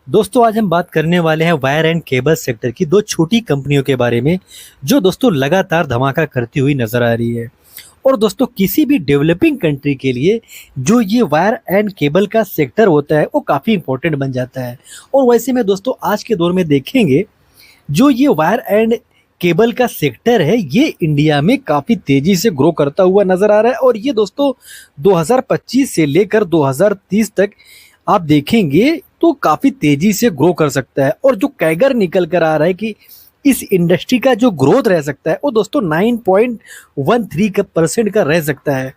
दोस्तों आज हम बात करने वाले हैं वायर एंड केबल सेक्टर की दो छोटी कंपनियों के बारे में जो दोस्तों लगातार धमाका करती हुई नजर आ रही है। और दोस्तों किसी भी डेवलपिंग कंट्री के लिए जो ये वायर एंड केबल का सेक्टर होता है वो काफ़ी इंपॉर्टेंट बन जाता है। और वैसे में दोस्तों आज के दौर में देखेंगे जो ये वायर एंड केबल का सेक्टर है ये इंडिया में काफ़ी तेज़ी से ग्रो करता हुआ नज़र आ रहा है। और ये दोस्तों 2025 से लेकर 2030 तक आप देखेंगे तो काफ़ी तेज़ी से ग्रो कर सकता है। और जो कैगर निकल कर आ रहा है कि इस इंडस्ट्री का जो ग्रोथ रह सकता है वो दोस्तों 9.13% का रह सकता है।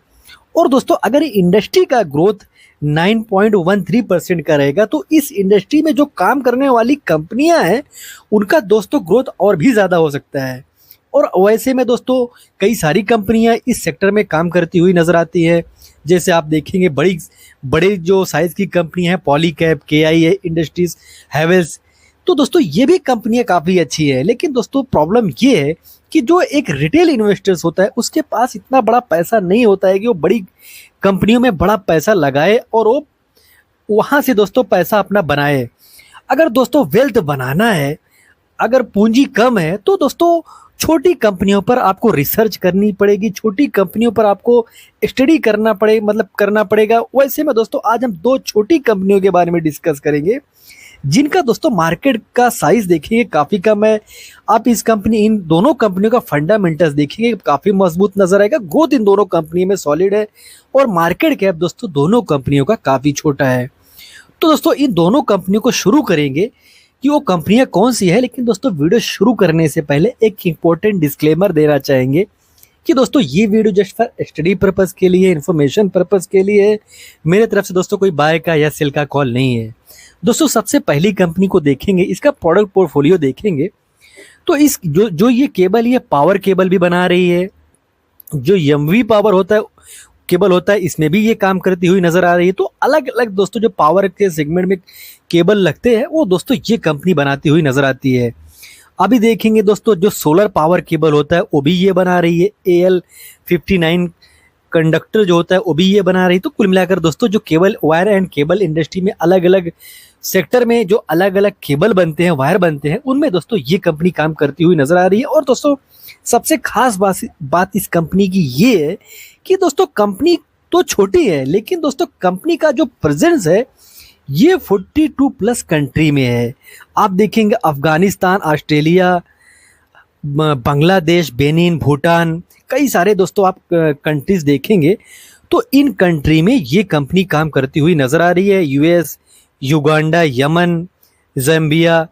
और दोस्तों अगर इंडस्ट्री का ग्रोथ 9.13% का रहेगा तो इस इंडस्ट्री में जो काम करने वाली कंपनियां हैं उनका दोस्तों ग्रोथ और भी ज़्यादा हो सकता है। और वैसे में दोस्तों कई सारी कंपनियां इस सेक्टर में काम करती हुई नजर आती है। जैसे आप देखेंगे बड़े जो साइज़ की कंपनी है पॉलीकैब, केआई है, इंडस्ट्रीज, हैवेल्स। तो दोस्तों ये भी कंपनियां काफ़ी अच्छी है। लेकिन दोस्तों प्रॉब्लम ये है कि जो एक रिटेल इन्वेस्टर्स होता है उसके पास इतना बड़ा पैसा नहीं होता है कि वो बड़ी कंपनियों में बड़ा पैसा लगाए और वो वहाँ से दोस्तों पैसा अपना बनाए। अगर दोस्तों वेल्थ बनाना है, अगर पूंजी कम है तो दोस्तों छोटी कंपनियों पर आपको रिसर्च करनी पड़ेगी, छोटी कंपनियों पर आपको स्टडी करना पड़ेगा। वैसे में दोस्तों आज हम दो छोटी कंपनियों के बारे में डिस्कस करेंगे जिनका दोस्तों मार्केट का साइज देखेंगे काफ़ी कम है। आप इन दोनों कंपनियों का फंडामेंटल्स देखेंगे काफ़ी मजबूत नजर आएगा। ग्रोथ इन दोनों कंपनी में सॉलिड है और मार्केट कैप दोस्तों दोनों कंपनियों का काफ़ी छोटा है। तो दोस्तों इन दोनों कंपनियों को शुरू करेंगे कि वो कंपनियां कौन सी है। लेकिन दोस्तों वीडियो शुरू करने से पहले एक इम्पोर्टेंट डिस्क्लेमर देना चाहेंगे कि दोस्तों ये video just for study purpose के लिए, इन्फॉर्मेशन पर्पज़ के लिए है। मेरे तरफ से दोस्तों कोई बाय का या सेल का कॉल नहीं है। दोस्तों सबसे पहली कंपनी को देखेंगे, इसका प्रोडक्ट पोर्टफोलियो देखेंगे तो इस जो ये केबल, ये पावर केबल भी बना रही है। जो एमवी पावर होता है केबल होता है इसमें भी ये काम करती हुई नजर आ रही है। तो अलग अलग दोस्तों जो पावर के सेगमेंट में केबल लगते हैं वो दोस्तों ये कंपनी बनाती हुई नजर आती है। अभी देखेंगे दोस्तों जो सोलर पावर केबल होता है वो भी ये बना रही है। AL59 कंडक्टर जो होता है वो भी ये बना रही है। तो कुल मिलाकर दोस्तों जो cable wire and cable industry में अलग अलग सेक्टर में जो अलग अलग केबल बनते हैं, वायर बनते हैं, उनमें दोस्तों ये कंपनी काम करती हुई नजर आ रही है। और दोस्तों सबसे खास बात इस कंपनी की ये है कि दोस्तों कंपनी तो छोटी है लेकिन दोस्तों कंपनी का जो प्रेजेंस है ये 42 प्लस कंट्री में है। आप देखेंगे अफगानिस्तान, ऑस्ट्रेलिया, बांग्लादेश, बेनिन, भूटान, कई सारे दोस्तों आप कंट्रीज देखेंगे तो इन कंट्री में ये कंपनी काम करती हुई नजर आ रही है। US, Uganda, Yemen, Zambia.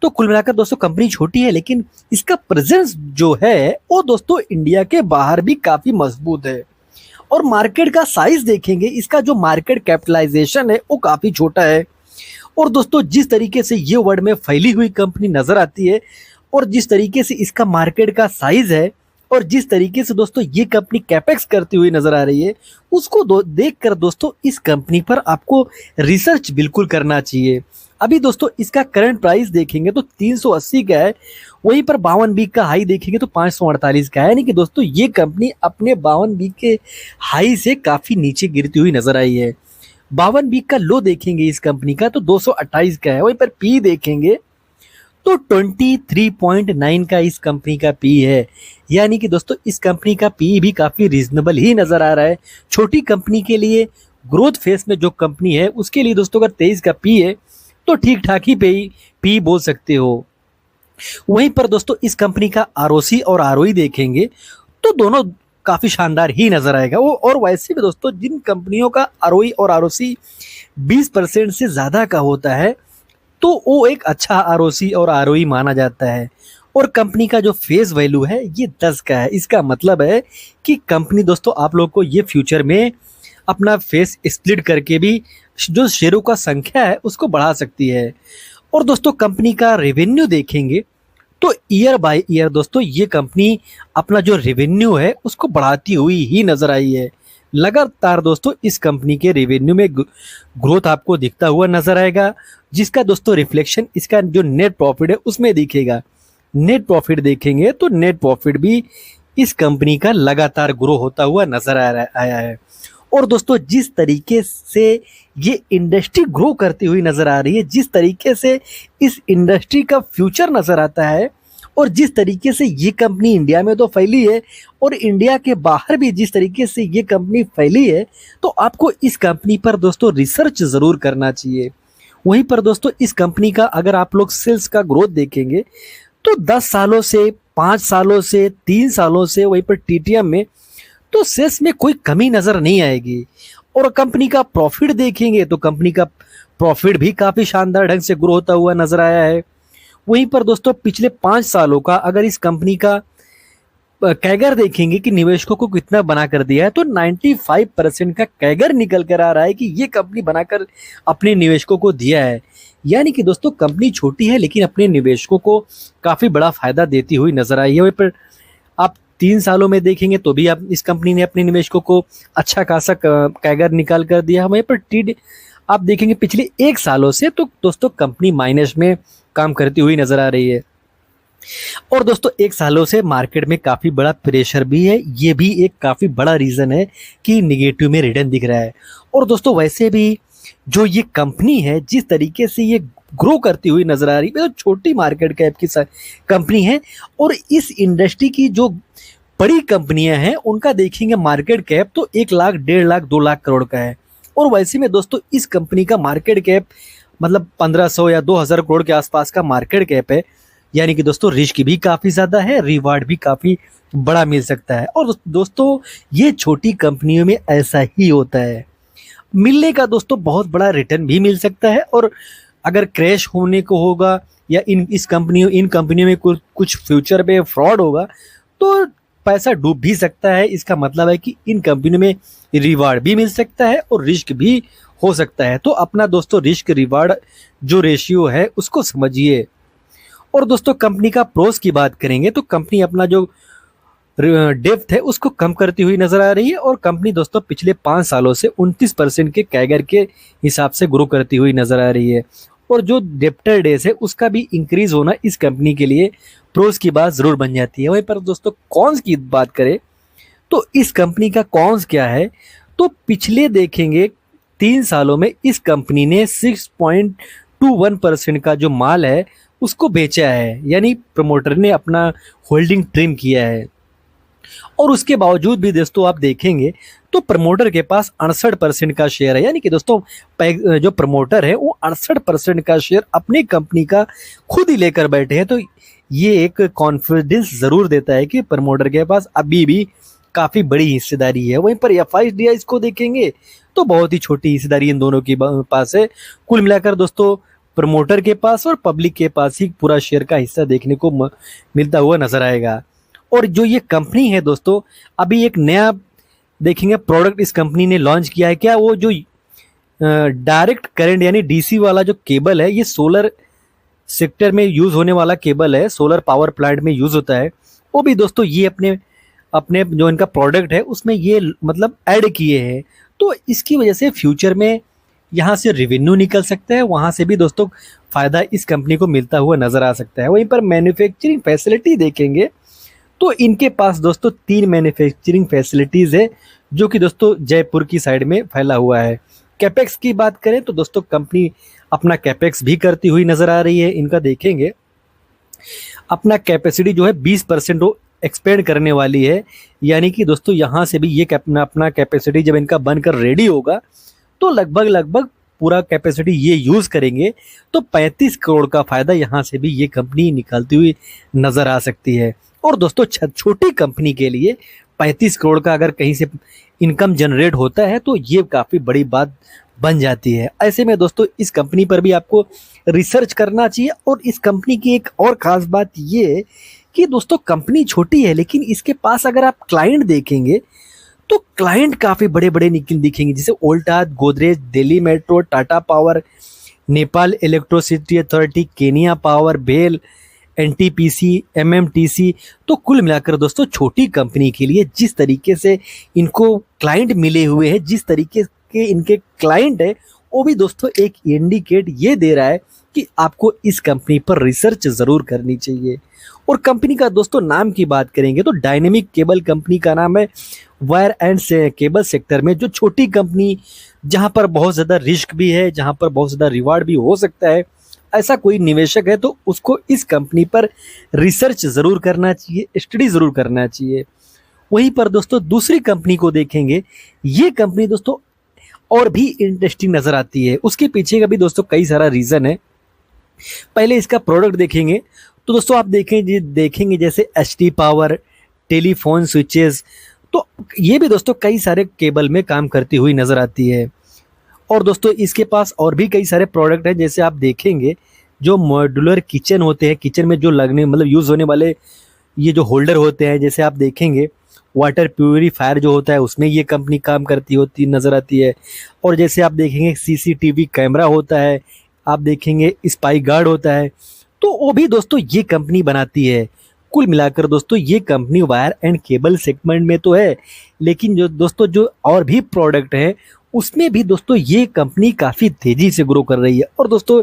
तो कुल मिलाकर दोस्तों कंपनी छोटी है लेकिन इसका प्रेजेंस जो है वो दोस्तों इंडिया के बाहर भी काफ़ी मजबूत है। और मार्केट का साइज देखेंगे, इसका जो मार्केट कैपिटलाइजेशन है वो काफ़ी छोटा है। और दोस्तों जिस तरीके से ये वर्ल्ड में फैली हुई कंपनी नज़र आती है और जिस तरीके से इसका मार्केट का साइज है और जिस तरीके से दोस्तों ये कंपनी कैपेक्स करती हुई नजर आ रही है उसको देख कर दोस्तों इस कंपनी पर आपको रिसर्च बिल्कुल करना चाहिए। अभी दोस्तों इसका करंट प्राइस देखेंगे तो 380 का है, वहीं पर 52 वीक का हाई देखेंगे तो 548 का है। यानी कि दोस्तों ये कंपनी अपने 52 वीक के हाई से काफ़ी नीचे गिरती हुई नजर आई है। 52 वीक का लो देखेंगे इस कंपनी का तो 228 का है, वहीं पर पी देखेंगे तो 23.9 का इस कंपनी का पी है। यानी कि दोस्तों इस कंपनी का पी भी काफ़ी रीजनेबल ही नज़र आ रहा है। छोटी कंपनी के लिए, ग्रोथ फेस में जो कंपनी है उसके लिए दोस्तों अगर 23 का पी है तो ठीक ठाक ही पी बोल सकते हो। वहीं पर दोस्तों इस कंपनी का आरओसी और आरओई देखेंगे तो दोनों काफ़ी शानदार ही नज़र आएगा। वो और वैसे भी दोस्तों जिन कंपनियों का आरओई और आरओसी 20% से ज़्यादा का होता है तो वो एक अच्छा आरओसी और आरओई माना जाता है। और कंपनी का जो फेस वैल्यू है ये 10 का है। इसका मतलब है कि कंपनी दोस्तों आप लोग को ये फ्यूचर में अपना फेस स्प्लिट करके भी जो शेयरों का संख्या है उसको बढ़ा सकती है। और दोस्तों कंपनी का रेवेन्यू देखेंगे तो ईयर बाय ईयर दोस्तों ये कंपनी अपना जो रेवेन्यू है उसको बढ़ाती हुई ही नजर आई है। लगातार दोस्तों इस कंपनी के रेवेन्यू में ग्रोथ आपको दिखता हुआ नजर आएगा, जिसका दोस्तों रिफ्लेक्शन इसका जो नेट प्रॉफिट है उसमें दिखेगा। नेट प्रॉफिट देखेंगे तो नेट प्रॉफिट भी इस कंपनी का लगातार ग्रो होता हुआ नजर आया है। और दोस्तों जिस तरीके से ये इंडस्ट्री ग्रो करती हुई नज़र आ रही है, जिस तरीके से इस इंडस्ट्री का फ्यूचर नज़र आता है, और जिस तरीके से ये कंपनी इंडिया में तो फैली है और इंडिया के बाहर भी जिस तरीके से ये कंपनी फैली है, तो आपको इस कंपनी पर दोस्तों रिसर्च ज़रूर करना चाहिए। वहीं पर दोस्तों इस कंपनी का अगर आप लोग सेल्स का ग्रोथ देखेंगे तो 10 सालों से, 5 सालों से, 3 सालों से, वहीं पर टीटीएम में तो सेल्स में कोई कमी नज़र नहीं आएगी। और कंपनी का प्रॉफिट देखेंगे तो कंपनी का प्रॉफिट भी काफ़ी शानदार ढंग से ग्रो होता हुआ नज़र आया है। वहीं पर दोस्तों पिछले 5 सालों का अगर इस कंपनी का कैगर देखेंगे कि निवेशकों को कितना बना कर दिया है, तो 95% का कैगर निकल कर आ रहा है कि ये कंपनी बनाकर अपने निवेशकों को दिया है। यानी कि दोस्तों कंपनी छोटी है लेकिन अपने निवेशकों को काफ़ी बड़ा फायदा देती हुई नजर आई है। वहीं पर आप 3 सालों में देखेंगे तो भी आप इस कंपनी ने अपने निवेशकों को अच्छा खासा कैगर निकाल कर दिया है। वहीं पर टी आप देखेंगे पिछले 1 सालों से तो दोस्तों कंपनी माइनस में काम करती हुई नजर आ रही है। और दोस्तों 1 सालों से मार्केट में काफ़ी बड़ा प्रेशर भी है, ये भी एक काफ़ी बड़ा रीज़न है कि निगेटिव में रिटर्न दिख रहा है। और दोस्तों वैसे भी जो ये कंपनी है जिस तरीके से ये ग्रो करती हुई नज़र आ रही है, तो छोटी मार्केट कैप की कंपनी है और इस इंडस्ट्री की जो बड़ी कंपनियां हैं उनका देखेंगे मार्केट कैप तो 1 लाख, 1.5 लाख, 2 लाख करोड़ का है। और वैसे में दोस्तों इस कंपनी का मार्केट कैप मतलब 1500 या 2000 करोड़ के आसपास का मार्केट कैप है। यानी कि दोस्तों रिस्क भी काफ़ी ज़्यादा है, रिवार्ड भी काफ़ी बड़ा मिल सकता है। और दोस्तों ये छोटी कंपनियों में ऐसा ही होता है, मिलने का दोस्तों बहुत बड़ा रिटर्न भी मिल सकता है। और अगर क्रैश होने को होगा या इन कंपनियों में कुछ फ्यूचर में फ्रॉड होगा तो पैसा डूब भी सकता है। इसका मतलब है कि इन कंपनियों में रिवार्ड भी मिल सकता है और रिस्क भी हो सकता है। तो अपना दोस्तों रिस्क रिवार्ड जो रेशियो है उसको समझिए। और दोस्तों कंपनी का प्रोस की बात करेंगे तो कंपनी अपना जो डेप्थ है उसको कम करती हुई नजर आ रही है। और कंपनी दोस्तों पिछले 5 सालों से 29% के कैगर के हिसाब से ग्रो करती हुई नजर आ रही है। और जो डेप्टर डेज है उसका भी इंक्रीज होना इस कंपनी के लिए प्रोस की बात जरूर बन जाती है। वहीं पर दोस्तों कॉन्स की बात करें तो इस कंपनी का कॉन्स क्या है, तो पिछले देखेंगे 3 सालों में इस कंपनी ने 6.21% का जो माल है उसको बेचा है, यानी प्रमोटर ने अपना होल्डिंग ट्रिम किया है। और उसके बावजूद भी दोस्तों आप देखेंगे तो प्रमोटर के पास 68% का शेयर है। यानी कि दोस्तों जो प्रमोटर है वो 68% का शेयर अपनी कंपनी का खुद ही लेकर बैठे हैं। तो ये एक कॉन्फिडेंस जरूर देता है कि प्रमोटर के पास अभी भी काफ़ी बड़ी हिस्सेदारी है। वहीं पर एफआईडीआई को देखेंगे तो बहुत ही छोटी हिस्सेदारी इन दोनों के पास है। कुल मिलाकर दोस्तों प्रमोटर के पास और पब्लिक के पास ही पूरा शेयर का हिस्सा देखने को मिलता हुआ नजर आएगा। और जो ये कंपनी है दोस्तों अभी एक नया देखेंगे प्रोडक्ट इस कंपनी ने लॉन्च किया है। क्या वो जो डायरेक्ट करंट यानी डीसी वाला जो केबल है, ये सोलर सेक्टर में यूज होने वाला केबल है, सोलर पावर प्लांट में यूज होता है। वो भी दोस्तों ये अपने अपने जो इनका प्रोडक्ट है उसमें ये मतलब ऐड किए हैं। तो इसकी वजह से फ्यूचर में यहाँ से रेवेन्यू निकल सकता है, वहाँ से भी दोस्तों फायदा इस कंपनी को मिलता हुआ नजर आ सकता है। वहीं पर मैन्युफैक्चरिंग फैसिलिटी देखेंगे तो इनके पास दोस्तों 3 मैन्युफैक्चरिंग फैसिलिटीज है जो कि दोस्तों जयपुर की साइड में फैला हुआ है। कैपेक्स की बात करें तो दोस्तों कंपनी अपना कैपेक्स भी करती हुई नजर आ रही है। इनका देखेंगे अपना कैपेसिटी जो है 20% वो एक्सपेंड करने वाली है। यानी कि दोस्तों यहाँ से भी ये अपना कैपेसिटी जब इनका बनकर रेडी होगा तो लगभग पूरा कैपेसिटी ये यूज़ करेंगे तो 35 करोड़ का फायदा यहाँ से भी ये कंपनी निकालती हुई नज़र आ सकती है। और दोस्तों छोटी कंपनी के लिए 35 करोड़ का अगर कहीं से इनकम जनरेट होता है तो ये काफ़ी बड़ी बात बन जाती है। ऐसे में दोस्तों इस कंपनी पर भी आपको रिसर्च करना चाहिए। और इस कंपनी की एक और ख़ास बात ये है कि दोस्तों कंपनी छोटी है लेकिन इसके पास अगर आप क्लाइंट देखेंगे तो क्लाइंट काफ़ी बड़े बड़े दिखेंगे, जैसे Voltas, Godrej, Delhi metro, Tata power, Nepal electricity authority, Kenya power, BEL, NTPC, MMTC. तो कुल मिलाकर दोस्तों छोटी कंपनी के लिए जिस तरीके से इनको क्लाइंट मिले हुए हैं, जिस तरीके के इनके क्लाइंट है वो भी दोस्तों एक इंडिकेट ये दे रहा है कि आपको इस कंपनी पर रिसर्च ज़रूर करनी चाहिए। और कंपनी का दोस्तों नाम की बात करेंगे तो डायनेमिक केबल कंपनी का नाम है। वायर एंड से केबल सेक्टर में जो छोटी कंपनी, जहां पर बहुत ज़्यादा रिस्क भी है, जहां पर बहुत ज़्यादा रिवार्ड भी हो सकता है, ऐसा कोई निवेशक है तो उसको इस कंपनी पर रिसर्च ज़रूर करना चाहिए, स्टडी ज़रूर करना चाहिए। वहीं पर दोस्तों दूसरी कंपनी को देखेंगे, ये कंपनी दोस्तों और भी इंटरेस्टिंग नज़र आती है। उसके पीछे का भी दोस्तों कई सारा रीज़न है। पहले इसका प्रोडक्ट देखेंगे तो दोस्तों आप देखेंगे जैसे एचटी पावर, टेलीफोन स्विचेस, तो ये भी दोस्तों कई सारे केबल में काम करती हुई नज़र आती है। और दोस्तों इसके पास और भी कई सारे प्रोडक्ट हैं, जैसे आप देखेंगे जो मॉड्यूलर किचन होते हैं, किचन में जो लगने मतलब यूज़ होने वाले ये जो होल्डर होते हैं, जैसे आप देखेंगे वाटर प्यूरीफायर जो होता है उसमें ये कंपनी काम करती होती नज़र आती है। और जैसे आप देखेंगे सीसीटीवी कैमरा होता है, आप देखेंगे स्पाई गार्ड होता है, तो वो भी दोस्तों ये कंपनी बनाती है। कुल मिलाकर दोस्तों ये company wire and cable segment में तो है, लेकिन जो दोस्तों जो और भी प्रोडक्ट हैं उसमें भी दोस्तों ये कंपनी काफ़ी तेज़ी से ग्रो कर रही है। और दोस्तों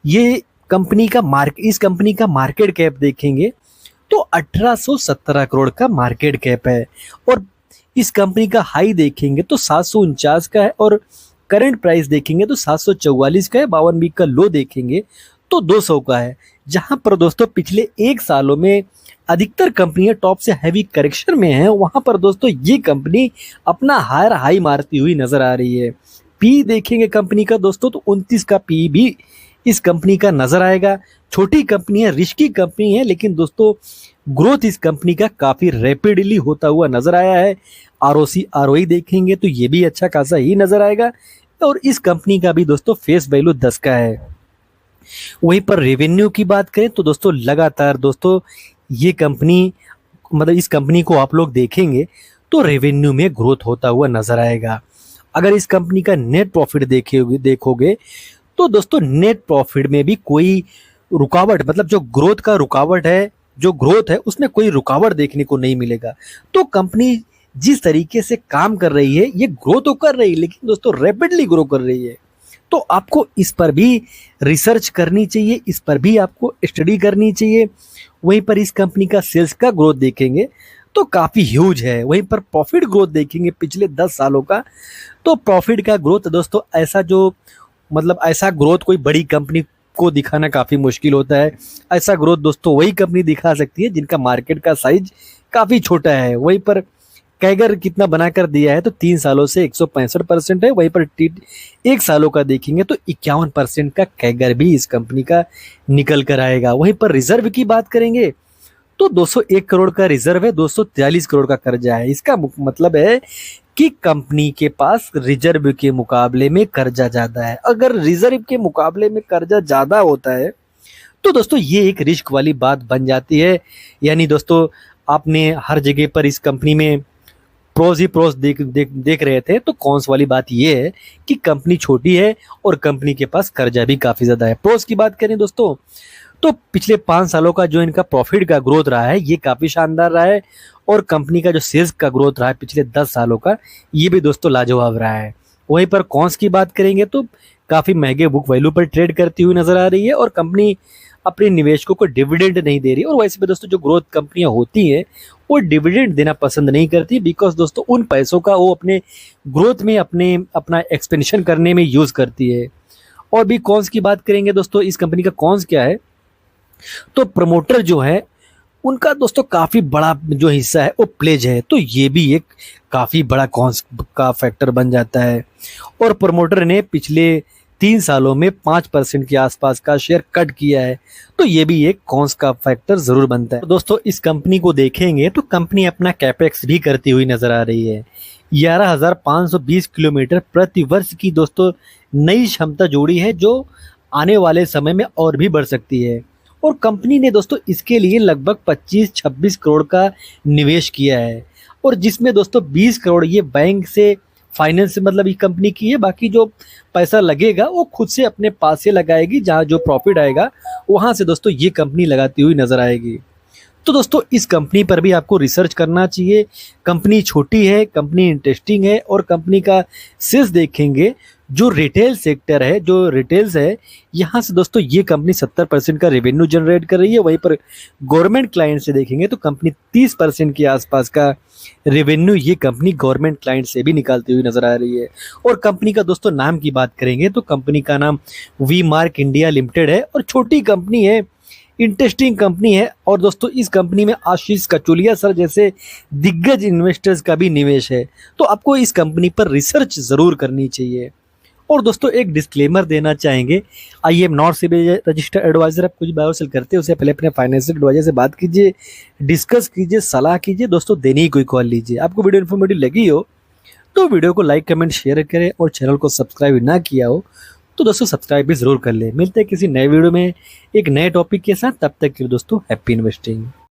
ये इस कंपनी का मार्केट कैप देखेंगे तो 1817 करोड़ का मार्केट कैप है। और इस कंपनी का हाई देखेंगे तो 749 का है, और करंट प्राइस देखेंगे तो 744 का है। 52 वीक का लो देखेंगे तो 200 का है। जहां पर दोस्तों पिछले एक सालों में अधिकतर कंपनियां टॉप से हैवी करेक्शन में हैं, वहां पर दोस्तों ये कंपनी अपना हायर हाई मारती हुई नजर आ रही है। पी देखेंगे कंपनी का दोस्तों तो 29 का पी भी इस कंपनी का नजर आएगा। छोटी कंपनी है, रिस्की कंपनी है, लेकिन दोस्तों ग्रोथ इस कंपनी का काफी रैपिडली होता हुआ नजर आया है। आरओसी आरओई देखेंगे तो ये भी अच्छा खासा ही नजर आएगा। और इस कंपनी का भी दोस्तों फेस वैल्यू 10 का है। वहीं पर रेवेन्यू की बात करें तो दोस्तों लगातार दोस्तों ये कंपनी मतलब इस कंपनी को आप लोग देखेंगे तो रेवेन्यू में ग्रोथ होता हुआ नजर आएगा। अगर इस कंपनी का नेट प्रॉफिट देखोगे तो दोस्तों नेट प्रॉफिट में भी कोई रुकावट मतलब जो ग्रोथ है उसमें कोई रुकावट देखने को नहीं मिलेगा। तो कंपनी जिस तरीके से काम कर रही है ये ग्रो तो कर रही है, लेकिन दोस्तों रैपिडली ग्रो कर रही है। तो आपको इस पर भी रिसर्च करनी चाहिए, इस पर भी आपको स्टडी करनी चाहिए। वहीं पर इस कंपनी का सेल्स का ग्रोथ देखेंगे तो काफ़ी ह्यूज है। वहीं पर प्रॉफिट ग्रोथ देखेंगे पिछले 10 सालों का, तो प्रॉफिट का ग्रोथ दोस्तों ऐसा ग्रोथ कोई बड़ी कंपनी को दिखाना काफ़ी मुश्किल होता है। ऐसा ग्रोथ दोस्तों वही कंपनी दिखा सकती है जिनका मार्केट का साइज काफ़ी छोटा है। वहीं पर कैगर कितना बनाकर दिया है तो 3 सालों से 165% है। वहीं पर 1 सालों का देखेंगे तो 51% का कैगर भी इस कंपनी का निकल कर आएगा। वहीं पर रिजर्व की बात करेंगे तो 201 करोड़ का रिजर्व है, 243 करोड़ का कर्जा है। इसका मतलब है कि कंपनी के पास रिजर्व के मुकाबले में कर्जा ज़्यादा है। अगर रिजर्व के मुकाबले में कर्जा ज़्यादा होता है तो दोस्तों ये एक रिस्क वाली बात बन जाती है। यानी दोस्तों आपने हर जगह पर इस कंपनी में प्रोज देख रहे थे, तो कॉन्स वाली बात ये है कि कंपनी छोटी है और कंपनी के पास कर्जा भी काफ़ी ज़्यादा है। प्रोज की बात करें दोस्तों तो पिछले 5 सालों का जो इनका प्रॉफिट का ग्रोथ रहा है ये काफ़ी शानदार रहा है। और कंपनी का जो सेल्स का ग्रोथ रहा है पिछले 10 सालों का ये भी दोस्तों लाजवाब रहा है। वहीं पर कॉन्स की बात करेंगे तो काफ़ी महंगे बुक वैल्यू पर ट्रेड करती हुई नज़र आ रही है और कंपनी अपने निवेशकों को डिविडेंड नहीं दे रही। और वैसे भी दोस्तों जो ग्रोथ कंपनियां होती हैं वो डिविडेंड देना पसंद नहीं करती, बिकॉज दोस्तों उन पैसों का वो अपने ग्रोथ में अपना एक्सपेंशन करने में यूज़ करती है। और भी कॉन्स की बात करेंगे दोस्तों, इस कंपनी का कॉन्स क्या है तो प्रमोटर जो है उनका दोस्तों काफ़ी बड़ा जो हिस्सा है वो प्लेज है, तो ये भी एक काफ़ी बड़ा कॉन्स का फैक्टर बन जाता है। और प्रमोटर ने पिछले 3 सालों में 5% के आसपास का शेयर कट किया है, तो ये भी एक कॉन्स का फैक्टर ज़रूर बनता है। तो दोस्तों इस कंपनी को देखेंगे तो कंपनी अपना कैपेक्स भी करती हुई नज़र आ रही है। 11,520 किलोमीटर प्रति वर्ष की दोस्तों नई क्षमता जोड़ी है, जो आने वाले समय में और भी बढ़ सकती है। और कंपनी ने दोस्तों इसके लिए लगभग 25-26 करोड़ का निवेश किया है, और जिसमें दोस्तों 20 करोड़ ये बैंक से फाइनेंस मतलब ये कंपनी की है। बाकी जो पैसा लगेगा वो खुद से अपने पास से लगाएगी, जहाँ जो प्रॉफिट आएगा वहाँ से दोस्तों ये कंपनी लगाती हुई नज़र आएगी। तो दोस्तों इस कंपनी पर भी आपको रिसर्च करना चाहिए। कंपनी छोटी है, कंपनी इंटरेस्टिंग है, और कंपनी का सेल्स देखेंगे जो रिटेल सेक्टर है, जो रिटेल्स है, यहाँ से दोस्तों ये कंपनी 70% का रेवेन्यू जनरेट कर रही है। वहीं पर गवर्नमेंट क्लाइंट से देखेंगे तो कंपनी 30% के आसपास का रेवेन्यू ये कंपनी गवर्नमेंट क्लाइंट से भी निकालती हुई नजर आ रही है। और कंपनी का दोस्तों नाम की बात करेंगे तो कंपनी का नाम वी मार्क इंडिया लिमिटेड है और छोटी कंपनी है, इंटरेस्टिंग कंपनी है। और दोस्तों इस कंपनी में आशीष कचोलिया सर जैसे दिग्गज इन्वेस्टर्स का भी निवेश है, तो आपको इस कंपनी पर रिसर्च ज़रूर करनी चाहिए। और दोस्तों एक डिस्क्लेमर देना चाहेंगे, I am not SEBI registered advisor. आप कुछ बाय सेल करते हैं उससे पहले अपने फाइनेंशियल एडवाइजर से बात कीजिए, डिस्कस कीजिए, सलाह कीजिए। दोस्तों देनी ही कोई कॉल लीजिए। आपको वीडियो इन्फॉर्मेटिव लगी हो तो वीडियो को लाइक कमेंट शेयर करें, और चैनल को सब्सक्राइब ना किया हो तो दोस्तों सब्सक्राइब भी जरूर कर लें। मिलते हैं किसी नए वीडियो में एक नए टॉपिक के साथ, तब तक के लिए दोस्तों हैप्पी इन्वेस्टिंग।